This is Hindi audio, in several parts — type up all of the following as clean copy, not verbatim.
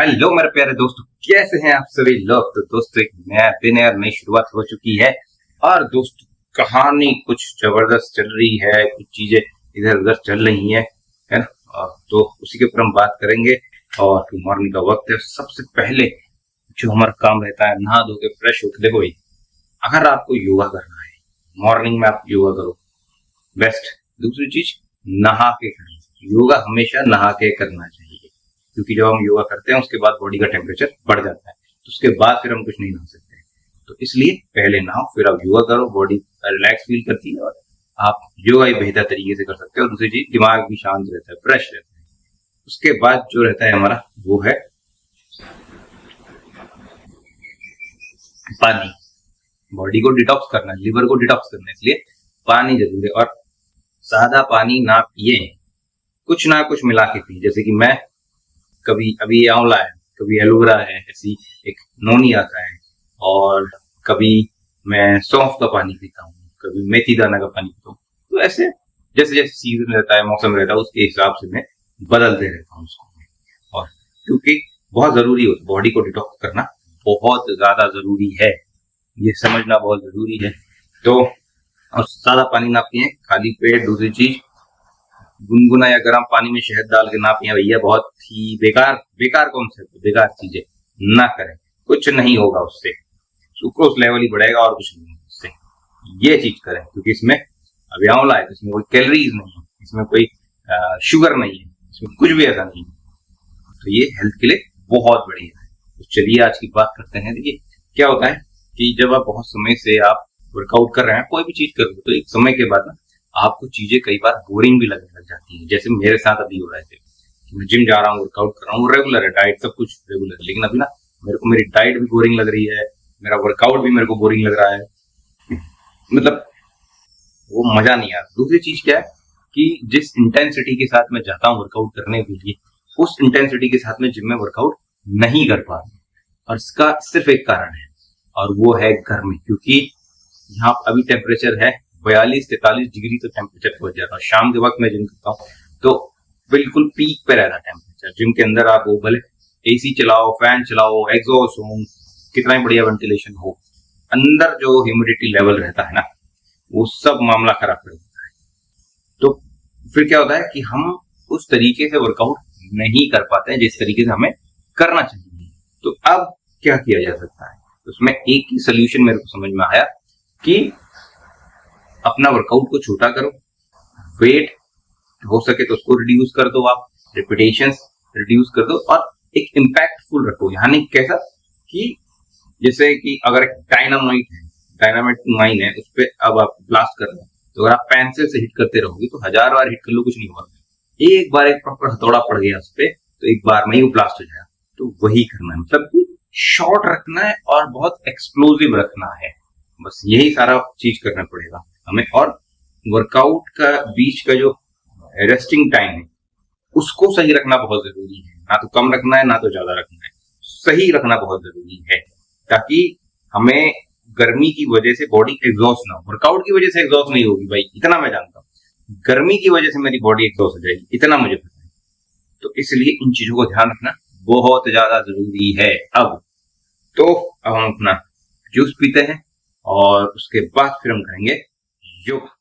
हेलो मेरे प्यारे दोस्तों, कैसे हैं आप सभी लोग। तो दोस्तों एक नया दिन है और नई शुरुआत हो चुकी है। और दोस्तों कहानी कुछ जबरदस्त चल रही है, कुछ चीजें इधर उधर चल रही है ना। तो उसी के ऊपर हम बात करेंगे। और मॉर्निंग का वक्त है। सबसे पहले जो हमारा काम रहता है, नहा धो के फ्रेश होते हुए अगर आपको योगा करना है, मॉर्निंग में आप योगा करो, बेस्ट। दूसरी चीज, नहा के करना। योगा हमेशा नहा के करना चाहिए, क्योंकि जब हम योगा करते हैं उसके बाद बॉडी का टेम्परेचर बढ़ जाता है, तो उसके बाद फिर हम कुछ नहीं नहा सकते। तो इसलिए पहले नहाओ, फिर आप योगा करो, बॉडी रिलैक्स फील करती है और आप योगा ही बेहतर तरीके से कर सकते हो। दूसरी चीज, दिमाग भी शांत रहता है, फ्रेश रहता है। उसके बाद जो रहता है हमारा, वो है पानी। बॉडी को डिटॉक्स करना, लिवर को डिटॉक्स करना, इसलिए पानी जरूरी है। और सादा पानी ना पिए, कुछ ना कुछ मिला के पिए। जैसे कि मैं कभी अभी आंवला है, कभी एलोवेरा है, ऐसी एक नोनी आता है, और कभी मैं सौंफ का पानी पीता हूँ, कभी मेथी दाना का पानी पीता हूँ। तो ऐसे जैसे जैसे सीजन रहता है, मौसम रहता है, उसके हिसाब से मैं बदलते रहता हूँ उसको। और क्योंकि बहुत जरूरी होता है, बॉडी को डिटॉक्स करना बहुत ज्यादा जरूरी है, ये समझना बहुत जरूरी है। तो और सादा पानी ना पिए, खाली पेट। दूसरी चीज, गुनगुना या गर्म पानी में शहद डाल के ना पिए भैया, बहुत ही बेकार कॉन्सेप्ट, बेकार चीजें ना करें। कुछ नहीं होगा उससे, सुक्रोज लेवल ही बढ़ेगा और कुछ नहीं होगा उससे। ये चीज करें, क्योंकि इसमें अभी आंवला है, इसमें कोई कैलोरीज नहीं है, इसमें कोई शुगर नहीं है, इसमें कुछ भी ऐसा नहीं है। तो ये हेल्थ के लिए बहुत बढ़िया है। तो चलिए आज की बात करते हैं। देखिए क्या होता है कि जब आप बहुत समय से आप वर्कआउट कर रहे हैं, कोई भी चीज कर रहे हो, तो एक समय के बाद ना आपको चीजें कई बार बोरिंग भी लगने लग जाती हैं। जैसे मेरे साथ अभी हो रहा है, मैं जिम जा रहा हूँ, वर्कआउट कर रहा हूँ, रेगुलर है, डाइट सब कुछ रेगुलर है, लेकिन अभी ना मेरे को मेरी डाइट भी बोरिंग लग रही है, मेरा वर्कआउट भी मेरे को बोरिंग लग रहा है। मतलब वो मजा नहीं आ रहा। दूसरी चीज क्या है कि जिस इंटेंसिटी के साथ मैं जाता हूँ वर्कआउट करने के लिए, उस इंटेंसिटी के साथ में जिम में वर्कआउट नहीं कर पा रहा। और इसका सिर्फ एक कारण है, और वो है गर्मी। क्योंकि यहाँ अभी टेम्परेचर है 42-43 डिग्री तक टेम्परेचर पहुंच जाता है। शाम के वक्त मैं जिम करता हूँ तो बिल्कुल पीक पे रहता है टेम्परेचर। जिम के अंदर आप वो भले एसी चलाओ, फैन चलाओ, एग्जॉस्ट हो, कितना ही बढ़िया वेंटिलेशन हो, अंदर जो ह्यूमिडिटी लेवल रहता है ना, वो सब मामला खराब कर देता है। तो फिर क्या होता है कि हम उस तरीके से वर्कआउट नहीं कर पाते हैं जिस तरीके से हमें करना चाहिए। तो अब क्या किया जा सकता है? उसमें एक ही सोल्यूशन मेरे को समझ में आया कि अपना वर्कआउट को छोटा करो, वेट हो सके तो उसको रिड्यूस कर दो, आप रिपीटेशंस रिड्यूस कर दो, और एक इम्पैक्टफुल रखो। यानी कैसा कि जैसे कि अगर एक डायनामाइट माइन है, उस पर अब आप ब्लास्ट कर रहे हो, तो अगर आप पेंसिल से हिट करते रहोगे तो 1000 बार हिट कर लो, कुछ नहीं होगा। एक बार एक प्रॉपर हथौड़ा पड़ गया उस पर, तो एक बार में ही वो ब्लास्ट हो जाएगा। तो वही करना है, मतलब कि शॉर्ट रखना है और बहुत एक्सप्लोसिव रखना है। बस यही सारा चीज करना पड़ेगा हमें। और वर्कआउट का बीच का जो रेस्टिंग टाइम है, उसको सही रखना बहुत जरूरी है। ना तो कम रखना है, ना तो ज्यादा रखना है, सही रखना बहुत जरूरी है, ताकि हमें गर्मी की वजह से बॉडी एग्जॉस्ट ना हो। वर्कआउट की वजह से एग्जॉस्ट नहीं होगी भाई, इतना मैं जानता हूँ। गर्मी की वजह से मेरी बॉडी एग्जॉस्ट हो जाएगी, इतना मुझे पता है। तो इसलिए इन चीजों को ध्यान रखना बहुत ज्यादा जरूरी है। अब हम अपना जूस पीते हैं और उसके बाद फिर हम करेंगे योगा।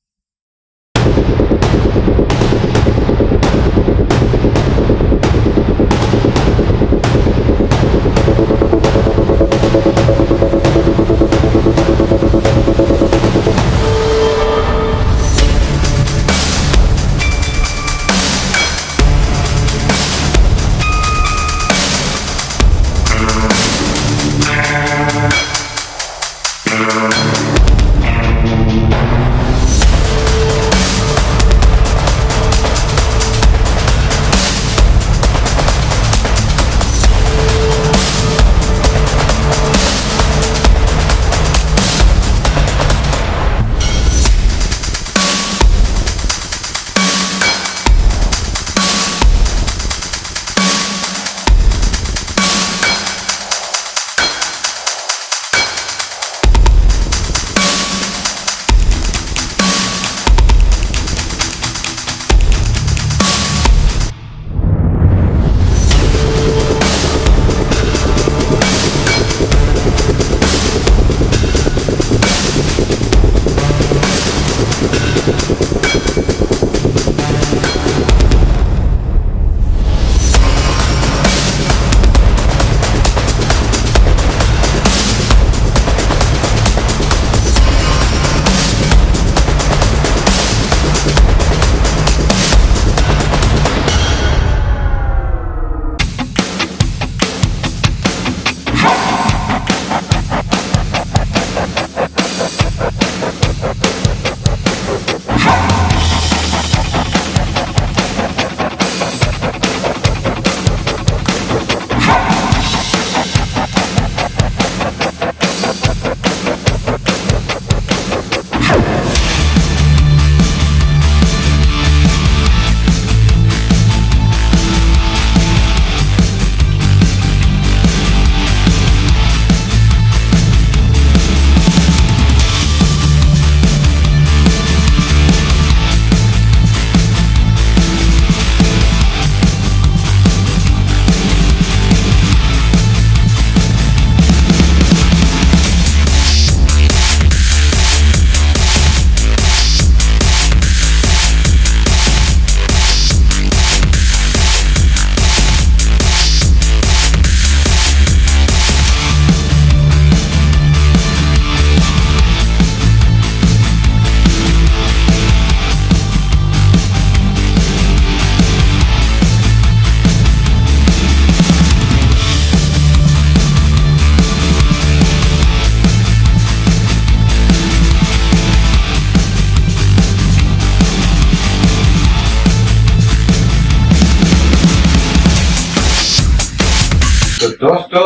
दोस्तों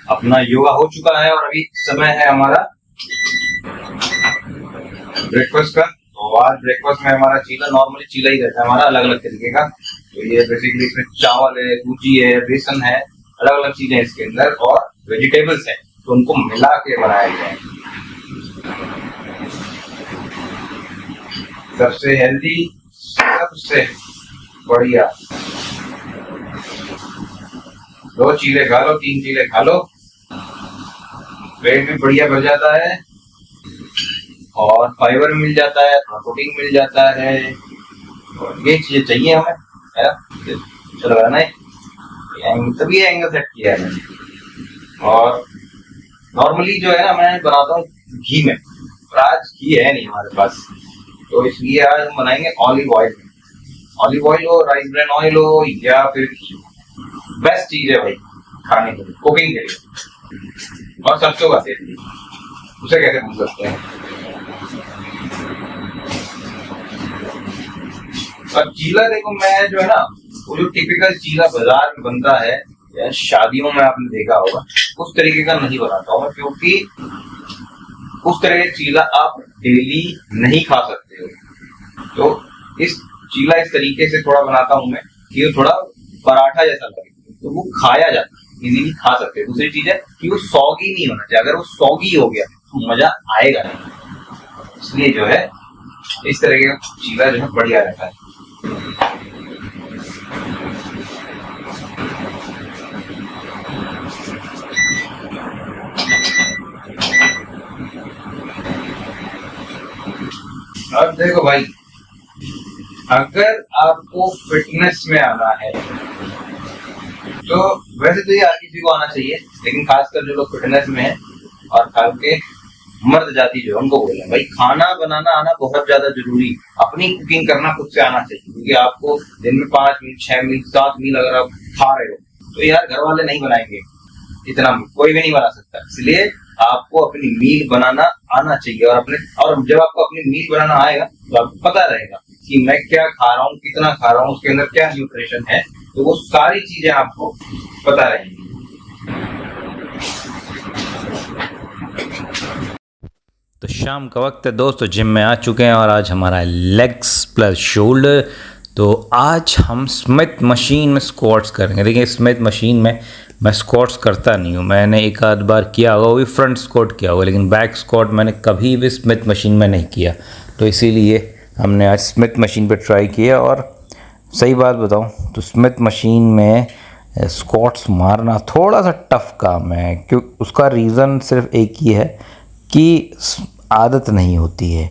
अपना योगा हो चुका है और अभी समय है हमारा ब्रेकफास्ट का। तो आज ब्रेकफास्ट में हमारा चीला, नॉर्मली चीला ही रहता है हमारा, अलग अलग तरीके का। तो ये बेसिकली इसमें चावल है, सूजी है, बेसन है, अलग अलग चीजें इसके अंदर और वेजिटेबल्स है, तो उनको मिला के बनाया गया है। सबसे हेल्दी, सबसे बढ़िया। 2 चीले खा लो, 3 चीले खा लो, पेट भी बढ़िया भर जाता है और फाइबर मिल जाता है, प्रोटीन मिल जाता है। और ये चीजें चाहिए हमें, है ना? चल रहा है ना, तभी एंगल सेट किया है मैंने। और नॉर्मली जो है ना, मैं बनाता हूँ घी में, और आज घी है नहीं हमारे पास, तो इसलिए आज हम बनाएंगे ऑलिव ऑयल में। ऑलिव ऑयल हो, राइस ब्रान ऑयल हो, या फिर बेस्ट चीज है भाई खाने के लिए, कुकिंग के लिए। और सरसों का तेल, उसे कैसे भूल सकते हैं। और चीला देखो, मैं जो है ना, वो जो टिपिकल चीला बाजार में बनता है या शादियों में आपने देखा होगा, उस तरीके का नहीं बनाता हूँ मैं, क्योंकि उस तरह का चीला आप डेली नहीं खा सकते हो। तो इस चीला इस तरीके से थोड़ा बनाता हूँ मैं कि वो थोड़ा पराठा जैसा लगे, तो वो खाया जाता है, इजीली खा सकते हैं। दूसरी चीज है कि वो सौगी नहीं होना चाहिए, अगर वो सौगी हो गया तो मजा आएगा नहीं। इसलिए जो है इस तरह का चीला जो है बढ़िया रहता है। अब देखो भाई, अगर आपको फिटनेस में आना है तो वैसे तो ये हर किसी को आना चाहिए, लेकिन खासकर जो लोग फिटनेस में है और खास के मर्द जाति जो है उनको बोल रहे हैं भाई, खाना बनाना आना बहुत ज्यादा जरूरी। अपनी कुकिंग करना खुद से आना चाहिए, क्योंकि आपको दिन में 5 मील, 6 मील, 7 मील अगर आप खा रहे हो तो यार घर वाले नहीं बनाएंगे इतना, कोई भी नहीं बना सकता। इसलिए आपको अपनी मील बनाना आना चाहिए, और जब आपको अपनी मील बनाना आएगा तो आपको पता रहेगा कि मैं क्या खा रहा हूँ, कितना खा रहा हूँ, उसके अंदर क्या न्यूट्रिशन है, तो वो सारी चीजें आपको पता रहेंगी। तो शाम का वक्त है दोस्तों, जिम में आ चुके हैं और आज हमारा लेग्स प्लस शोल्डर। तो आज हम स्मिथ मशीन में स्क्वाट्स करेंगे। देखिए, स्मिथ मशीन में मैं स्क्वाट्स करता नहीं हूँ, मैंने एक आध बार किया होगा, वो भी फ्रंट स्क्वाट किया होगा, लेकिन बैक स्क्वाट मैंने कभी भी स्मिथ मशीन में नहीं किया। तो इसीलिए हमने आज स्मिथ मशीन पे ट्राई किया। और सही बात बताऊँ तो स्मिथ मशीन में स्क्वाट्स मारना थोड़ा सा टफ काम है, क्यों? उसका रीज़न सिर्फ एक ही है कि आदत नहीं होती है।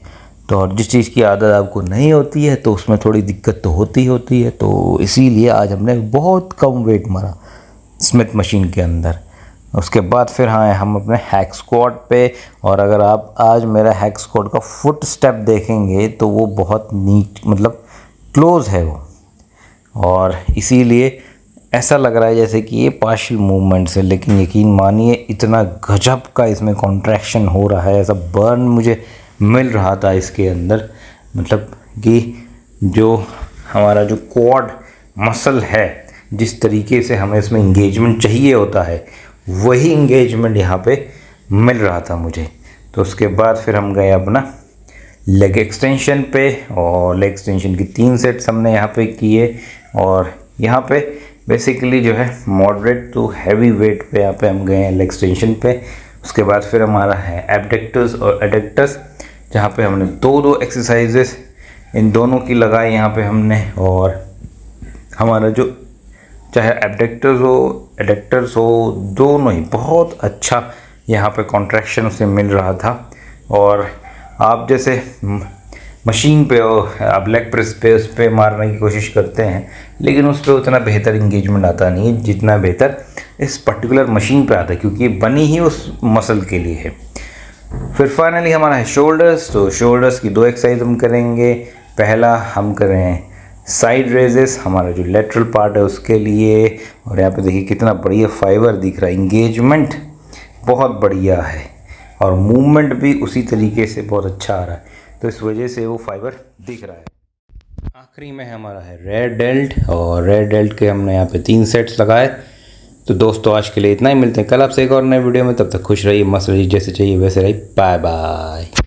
तो और जिस चीज़ की आदत आपको नहीं होती है तो उसमें थोड़ी दिक्कत तो होती है। तो इसीलिए आज हमने बहुत कम वेट मारा स्मिथ मशीन के अंदर। उसके बाद फिर हाँ, हम अपने हैक स्क्वाट पे। और अगर आप आज मेरा हैक स्क्वाट का फुट स्टेप देखेंगे तो वो बहुत नीट, मतलब क्लोज है वो, और इसीलिए ऐसा लग रहा है जैसे कि ये पार्शियल मूवमेंट्स है, लेकिन यकीन मानिए इतना गजब का इसमें कॉन्ट्रैक्शन हो रहा है, ऐसा बर्न मुझे मिल रहा था इसके अंदर। मतलब कि जो हमारा जो क्वाड मसल है, जिस तरीके से हमें इसमें इंगेजमेंट चाहिए होता है, वही इंगेजमेंट यहाँ पे मिल रहा था मुझे। तो उसके बाद फिर हम गए अपना लेग एक्सटेंशन पे, और लेग एक्सटेंशन की 3 सेट्स हमने यहाँ पे किए। और यहाँ पे बेसिकली जो है मॉडरेट टू हैवी वेट पे यहाँ पे हम गए हैं लेग एक्सटेंशन पे। उसके बाद फिर हमारा है एब्डक्टर्स और एडक्टर्स, जहाँ पे हमने 2 एक्सरसाइजेस इन दोनों की लगाई यहाँ पे हमने। और हमारा जो चाहे एब्डक्टर्स हो एडक्टर्स हो, दोनों ही बहुत अच्छा यहाँ पे कॉन्ट्रैक्शन उसे मिल रहा था। और आप जैसे मशीन पे हो, आप लेग प्रेस पे उस पर मारने की कोशिश करते हैं, लेकिन उस पर उतना बेहतर इंगेजमेंट आता नहीं है जितना बेहतर इस पर्टिकुलर मशीन पे आता है, क्योंकि ये बनी ही उस मसल के लिए है। फिर फाइनली हमारा है शोल्डर्स। तो शोल्डर्स की 2 एक्सरसाइज हम करेंगे। पहला हम करें साइड रेजेस, हमारा जो लेटरल पार्ट है उसके लिए। और यहाँ पे देखिए कितना बढ़िया फाइबर दिख रहा है, इंगेजमेंट बहुत बढ़िया है और मूवमेंट भी उसी तरीके से बहुत अच्छा आ रहा है, तो इस वजह से वो फाइबर दिख रहा है। आखिरी में हमारा है रेयर डेल्ट, और रेयर डेल्ट के हमने यहाँ पे 3 सेट्स लगाए। तो दोस्तों आज के लिए इतना ही, मिलते हैं कल आपसे एक और नए वीडियो में। तब तक खुश रहिए, मस्त रहिए, जैसे चाहिए वैसे रहिए। Bye bye.